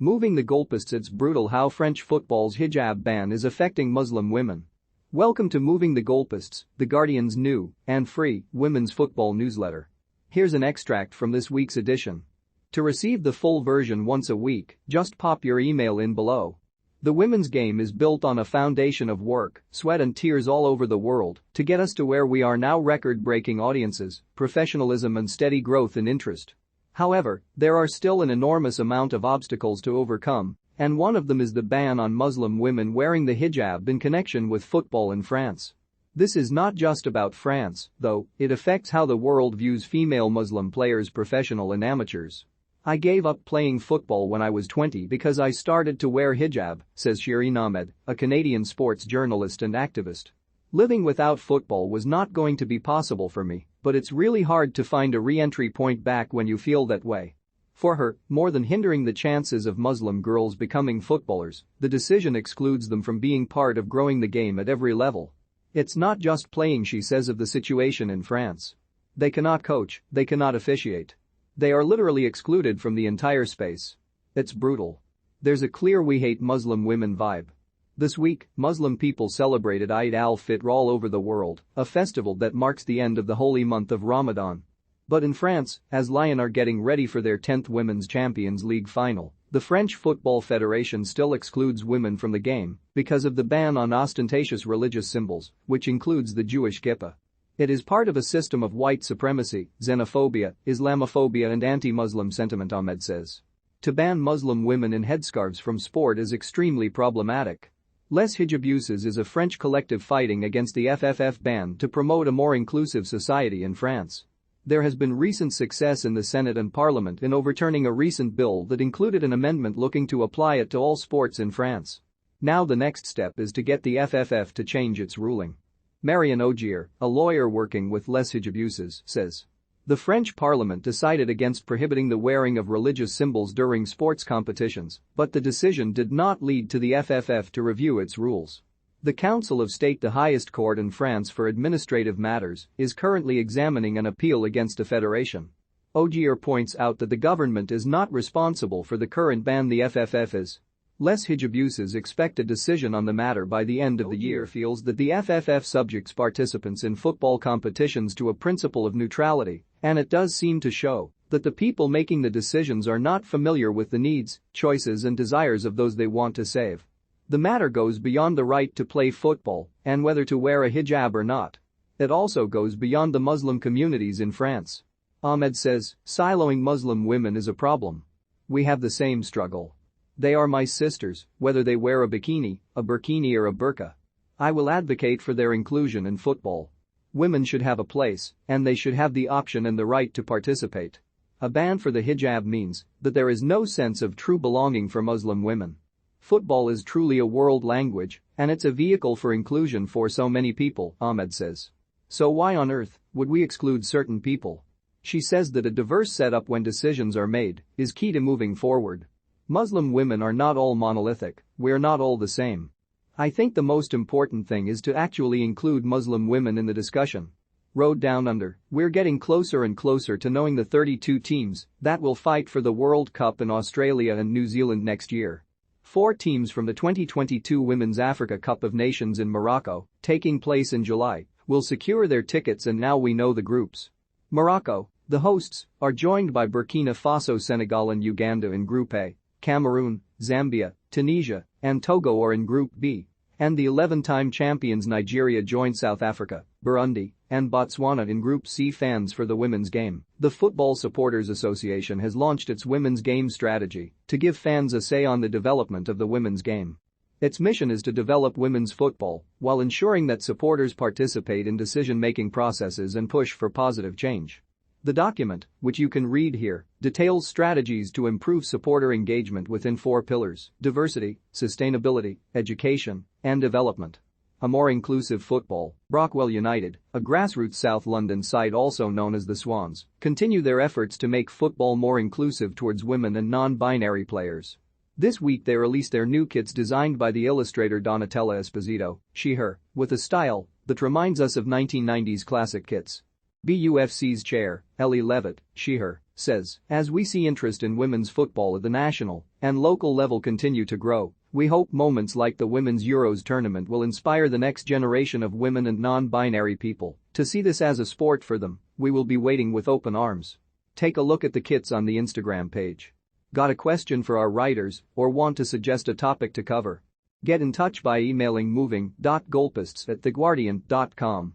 Moving the goalposts. It's brutal how French football's hijab ban is affecting Muslim women. Welcome to Moving the Goalposts, The Guardian's new and free women's football newsletter. Here's an extract from this week's edition. To receive the full version once a week, just pop your email in below. The women's game is built on a foundation of work, sweat and tears all over the world to get us to where we are now: record-breaking audiences, professionalism and steady growth in interest. However, there are still an enormous amount of obstacles to overcome, and one of them is the ban on Muslim women wearing the hijab in connection with football in France. This is not just about France, though, it affects how the world views female Muslim players, professional and amateurs. I gave up playing football when I was 20 because I started to wear hijab, says Shireen Ahmed, a Canadian sports journalist and activist. Living without football was not going to be possible for me, but it's really hard to find a re-entry point back when you feel that way. For her, more than hindering the chances of Muslim girls becoming footballers, the decision excludes them from being part of growing the game at every level. It's not just playing, she says of the situation in France. They cannot coach, they cannot officiate. They are literally excluded from the entire space. It's brutal. There's a clear "we hate Muslim women" vibe. This week, Muslim people celebrated Eid al-Fitr all over the world, a festival that marks the end of the holy month of Ramadan. But in France, as Lyon are getting ready for their 10th Women's Champions League final, the French Football Federation still excludes women from the game because of the ban on ostentatious religious symbols, which includes the Jewish kippah. It is part of a system of white supremacy, xenophobia, Islamophobia and anti-Muslim sentiment, Ahmed says. To ban Muslim women in headscarves from sport is extremely problematic. Les Hijabuses is a French collective fighting against the FFF ban to promote a more inclusive society in France. There has been recent success in the Senate and Parliament in overturning a recent bill that included an amendment looking to apply it to all sports in France. Now the next step is to get the FFF to change its ruling. Marion Ogier, a lawyer working with Les Hijabuses, says. The French Parliament decided against prohibiting the wearing of religious symbols during sports competitions, but the decision did not lead to the FFF to review its rules. The Council of State, the highest court in France for administrative matters, is currently examining an appeal against the federation. Ogier points out that the government is not responsible for the current ban. The FFF is. Les Hijabuses expect a decision on the matter by the end of the year. Feels that the FFF subjects participants in football competitions to a principle of neutrality, and it does seem to show that the people making the decisions are not familiar with the needs, choices and desires of those they want to save. The matter goes beyond the right to play football and whether to wear a hijab or not. It also goes beyond the Muslim communities in France. Ahmed says, siloing Muslim women is a problem. We have the same struggle. They are my sisters, whether they wear a bikini, a burkini or a burqa. I will advocate for their inclusion in football. Women should have a place, and they should have the option and the right to participate. A ban for the hijab means that there is no sense of true belonging for Muslim women. Football is truly a world language, and it's a vehicle for inclusion for so many people, Ahmed says. So why on earth would we exclude certain people? She says that a diverse setup when decisions are made is key to moving forward. Muslim women are not all monolithic, we're not all the same. I think the most important thing is to actually include Muslim women in the discussion. Road Down Under, we're getting closer and closer to knowing the 32 teams that will fight for the World Cup in Australia and New Zealand next year. 4 teams from the 2022 Women's Africa Cup of Nations in Morocco, taking place in July, will secure their tickets, and now we know the groups. Morocco, the hosts, are joined by Burkina Faso, Senegal and Uganda in Group A. Cameroon, Zambia, Tunisia, and Togo are in Group B, and the 11-time champions Nigeria join South Africa, Burundi, and Botswana in Group C. Fans for the women's game. The Football Supporters Association has launched its women's game strategy to give fans a say on the development of the women's game. Its mission is to develop women's football while ensuring that supporters participate in decision-making processes and push for positive change. The document, which you can read here, details strategies to improve supporter engagement within 4 pillars: diversity, sustainability, education, and development. A more inclusive football. Brockwell United, a grassroots South London side also known as the Swans, continue their efforts to make football more inclusive towards women and non-binary players. This week they released their new kits designed by the illustrator Donatella Esposito, she/her, with a style that reminds us of 1990s classic kits. BUFC's chair, Ellie Levitt, she/her, says, as we see interest in women's football at the national and local level continue to grow, we hope moments like the Women's Euros tournament will inspire the next generation of women and non-binary people to see this as a sport for them. We will be waiting with open arms. Take a look at the kits on the Instagram page. Got a question for our writers or want to suggest a topic to cover? Get in touch by emailing moving.goalposts@theguardian.com.